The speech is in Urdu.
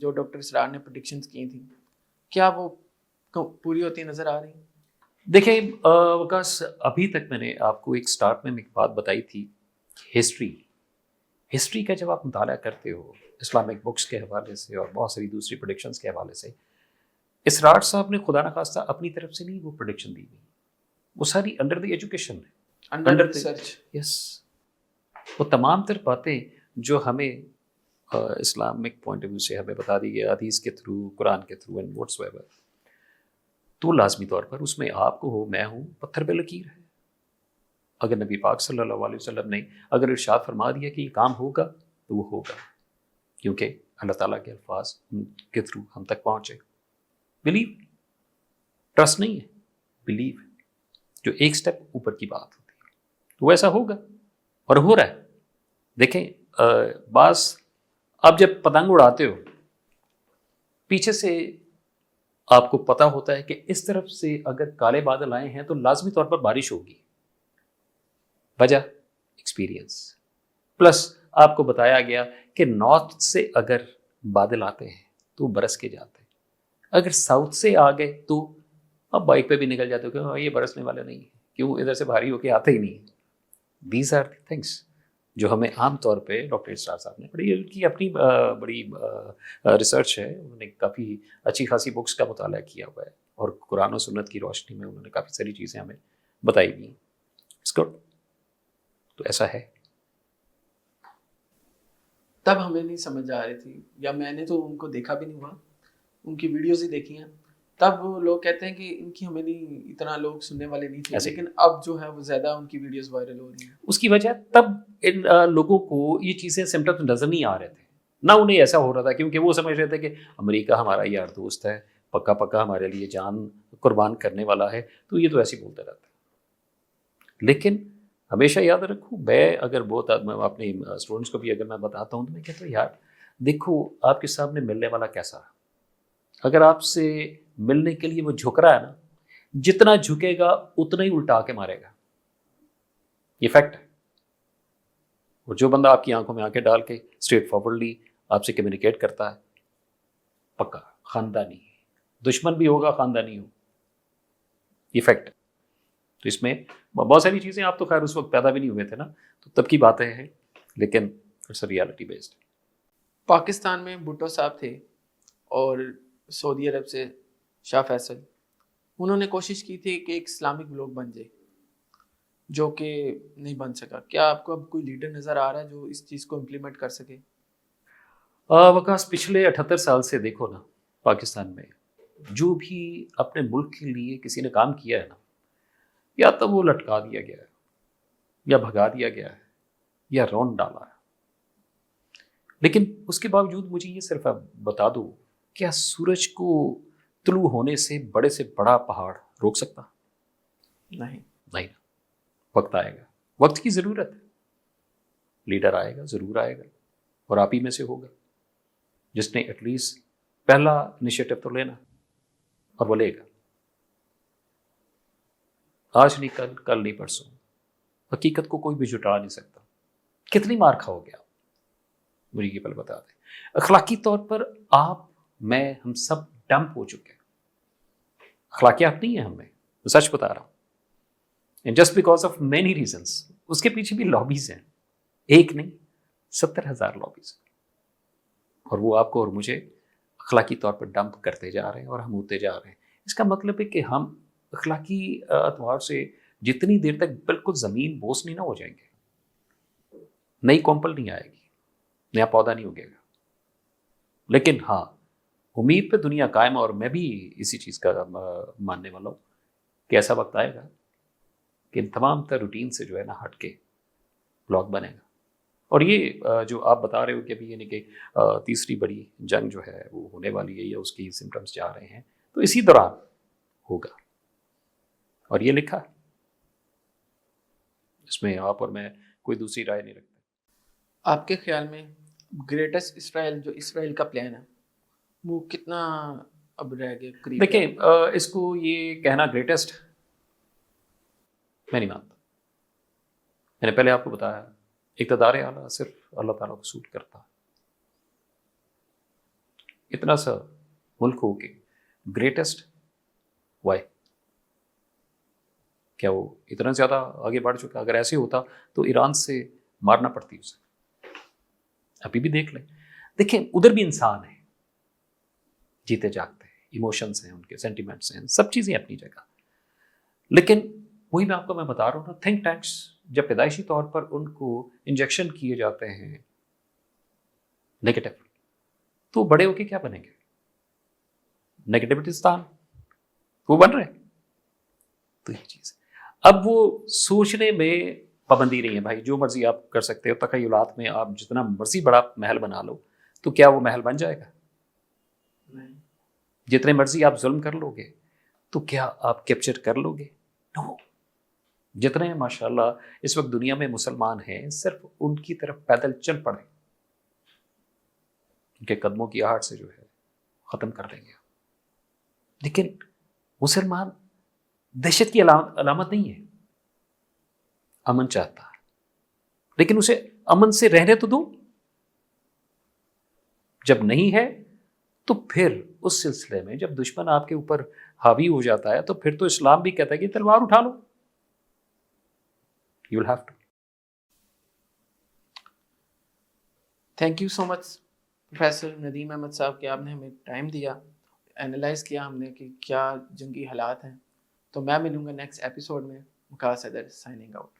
جو ڈاکٹر اسرار نے پریڈکشنز کی تھیں کیا وہ پوری ہوتی نظر آ رہی ہیں؟ دیکھیں وکاس، ابھی تک میں نے آپ کو ایک سٹارٹ میں ایک بات بتائی تھی، ہسٹری کا جب آپ مطالعہ کرتے ہو اسلامک بکس کے حوالے سے اور بہت ساری دوسری پریڈکشنز کے حوالے سے، اسرار صاحب نے خدا نخواستہ اپنی طرف سے نہیں وہ پریڈکشن دی گئی، وہ ساری انڈر دی ایجوکیشن ہے، انڈر ریسرچ. یس. وہ تمام تر باتیں جو ہمیں اسلامک پوائنٹ آف ویو سے ہمیں بتا دی گئی حدیث کے تھرو، قرآن کے تھرو اینڈ واٹس ایور، تو لازمی طور پر اس میں آپ کو ہو، میں ہوں، پتھر پہ لکیر ہے. اگر نبی پاک صلی اللہ علیہ وسلم نے اگر ارشاد فرما دیا کہ یہ کام ہوگا تو وہ ہوگا، کیونکہ اللہ تعالیٰ کے الفاظ ان کے تھرو ہم تک پہنچے. بلیو، ٹرسٹ نہیں ہے، بلیو، جو ایک سٹیپ اوپر کی بات ہوتی ہے، تو ویسا ہوگا اور ہو رہا ہے. دیکھیں بعض آپ جب پتنگ اڑاتے ہو پیچھے سے آپ کو پتا ہوتا ہے کہ اس طرف سے اگر کالے بادل آئے ہیں تو لازمی طور پر بارش ہوگی. وجہ ایکسپیرینس، پلس آپ کو بتایا گیا کہ نارتھ سے اگر بادل آتے ہیں تو برس کے جاتے ہیں، اگر ساؤتھ سے آ گئے تو اب بائک پہ بھی نکل جاتے ہو کہ یہ برسنے والا نہیں ہے، کیوں ادھر سے بھاری ہو کے آتے ہی نہیں. دیز آر دی تھنگس جو ہمیں عام طور پہ ڈاکٹر اسرار صاحب نے پڑھی، ان کی اپنی بڑی ریسرچ ہے، انہوں نے کافی اچھی خاصی بکس کا مطالعہ کیا ہوا ہے اور قرآن و سنت کی روشنی میں انہوں نے کافی ساری چیزیں ہمیں بتائی ہوئی ہیں. It's good. تو ایسا ہے. تب ہمیں نہیں سمجھ آ رہی تھی، یا میں نے تو ان کو دیکھا بھی نہیں ہوا، ان کی ویڈیوز ہی دیکھی ہیں. تب وہ لوگ کہتے ہیں کہ ان کی ہمیں نہیں اتنا لوگ سننے والے نہیں تھے، لیکن اب جو ہے وہ زیادہ ان کی ویڈیوز وائرل ہو رہی ہیں. اس کی وجہ تب ان لوگوں کو یہ چیزیں سمٹمز نظر نہیں آ رہے تھے، نہ انہیں ایسا ہو رہا تھا، کیونکہ وہ سمجھ رہے تھے کہ امریکہ ہمارا یار دوست ہے، پکا پکا ہمارے لیے جان قربان کرنے والا ہے، تو یہ تو ایسے ہی بولتا رہتا ہے. لیکن ہمیشہ یاد رکھوں، میں اگر بہت اپنے اسٹوڈنٹس کو بھی اگر میں بتاتا ہوں تو میں کہتا ہوں یار دیکھو آپ کے سامنے ملنے والا کیسا ہے. اگر آپ سے ملنے کے لیے وہ جھک رہا ہے نا، جتنا جھکے گا اتنا ہی الٹا کے مارے گا، یہ فیکٹ ہے. اور جو بندہ آپ کی آنکھوں میں آنکھیں ڈال کے اسٹریٹ فارورڈلی آپ سے کمیونیکیٹ کرتا ہے، پکا خاندانی ہے، دشمن بھی ہوگا خاندانی ہو، یہ فیکٹ ہے. تو اس میں بہت ساری چیزیں، آپ تو خیر اس وقت پیدا بھی نہیں ہوئے تھے نا، تو تب کی باتیں ہیں، لیکن اٹس ریالٹی بیسڈ. پاکستان میں بھٹو صاحب تھے اور سعودی عرب سے شاہ فیصل، انہوں نے کوشش کی تھی کہ ایک اسلامک بلاگ بن جائے، جو کہ نہیں بن سکا. کیا آپ کو اب کوئی لیڈر نظر آ رہا ہے جو اس چیز کو امپلیمنٹ کر سکے؟ وکاس پچھلے 78 سال سے دیکھو نا، پاکستان میں جو بھی اپنے ملک کے لیے کسی نے کام کیا ہے نا، یا تو وہ لٹکا دیا گیا ہے، یا بھگا دیا گیا ہے، یا رون ڈالا ہے. لیکن اس کے باوجود مجھے یہ صرف بتا دو، کیا سورج کو طلوع ہونے سے بڑا پہاڑ روک سکتا؟ نہیں. نہیں. وقت آئے گا، وقت کی ضرورت ہے، لیڈر آئے گا، ضرور آئے گا، اور آپ ہی میں سے ہوگا جس نے ایٹ لیسٹ پہلا انیشیٹو تو لینا، اور وہ لے گا. آج نہیں کل، کل نہیں پرسوں، حقیقت کو کوئی بھی جھٹلا نہیں سکتا. کتنی مار کھاؤ گے آپ؟ مجھے یہ پل بتا دیں. اخلاقی طور پر آپ، میں، ہم سب ڈمپ ہو چکے ہیں، اخلاقیات نہیں ہیں ہمیں، میں سچ بتا رہا ہوں. Just because of many reasons, اس کے پیچھے بھی لابیز ہیں، ایک نہیں 70,000 لابیز، اور وہ آپ کو اور مجھے اخلاقی طور پر ڈمپ کرتے جا رہے ہیں اور ہم ہوتے جا رہے ہیں. اس کا مطلب ہے کہ ہم اخلاقی اعتبار سے جتنی دیر تک بالکل زمین بوس نہیں نہ ہو جائیں گے، نئی کومپل نہیں آئے گی، نیا پودا نہیں اگے گا. لیکن ہاں، امید پہ دنیا قائم، اور میں بھی اسی چیز کا ماننے والا ہوں کہ ایسا وقت آئے گا کہ ان تمام تر روٹین سے جو ہے نا ہٹ کے بلاگ بنے گا. اور یہ جو آپ بتا رہے ہو کہ ابھی یعنی کہ تیسری بڑی جنگ جو ہے وہ ہونے والی ہے یا اس کی سمٹمس جا رہے ہیں، تو اسی دوران ہوگا، اور یہ لکھا ہے، اس میں آپ اور میں کوئی دوسری رائے نہیں رکھتے. آپ کے خیال میں گریٹسٹ اسرائیل، جو اسرائیل کا پلان ہے، وہ کتنا اب رہ گیا قریب؟ دیکھیں اس کو یہ کہنا گریٹسٹ میں نہیں مانتا. میں نے پہلے آپ کو بتایا اقتدار اعلیٰ صرف اللہ تعالیٰ کو سوٹ کرتا ہے. اتنا سا ملک ہو کے گریٹسٹ وائی؟ کیا وہ اتنا زیادہ آگے بڑھ چکا؟ اگر ایسے ہوتا تو ایران سے مارنا پڑتی اسے. ابھی بھی دیکھ لیں. دیکھیں ادھر بھی انسان ہے، جیتے جاگتے ہیں، ایموشنس ہیں، ان کے سینٹیمنٹس ہیں، سب چیزیں اپنی جگہ. لیکن وہی میں آپ کو بتا رہا ہوں نا، تھنک ٹینکس جب پیدائشی طور پر ان کو انجیکشن کیے جاتے ہیں نیگیٹو، تو بڑے ہو کے کیا بنیں گے؟ نیگیٹیوٹیستان وہ بن رہے ہیں. تو یہ چیز ہے. اب وہ سوچنے میں پابندی نہیں ہے بھائی، جو مرضی آپ کر سکتے ہو. تخیلات میں آپ جتنا مرضی بڑا محل بنا لو، تو کیا وہ محل بن جائے گا؟ نہیں. جتنے مرضی آپ ظلم کر لو گے تو کیا آپ کیپچر کر لو گے؟ نو. جتنے ماشاءاللہ اس وقت دنیا میں مسلمان ہیں، صرف ان کی طرف پیدل چل پڑے، ان کے قدموں کی آہٹ سے جو ہے ختم کر دیں گے. لیکن مسلمان دہشت کی علامت نہیں ہے، امن چاہتا ہے، لیکن اسے امن سے رہنے تو دو. جب نہیں ہے تو پھر اس سلسلے میں جب دشمن آپ کے اوپر حاوی ہو جاتا ہے تو پھر تو اسلام بھی کہتا ہے کہ تلوار اٹھا لو. You will have to. Thank you so much professor Nadeem Ahmed Sahab کہ آپ نے ہمیں ٹائم دیا، اینالائز کیا ہم نے کہ کیا جنگی حالات ہیں. تو میں ملوں گا نیکسٹ ایپیسوڈ میں. وقاص حیدر سائننگ آؤٹ.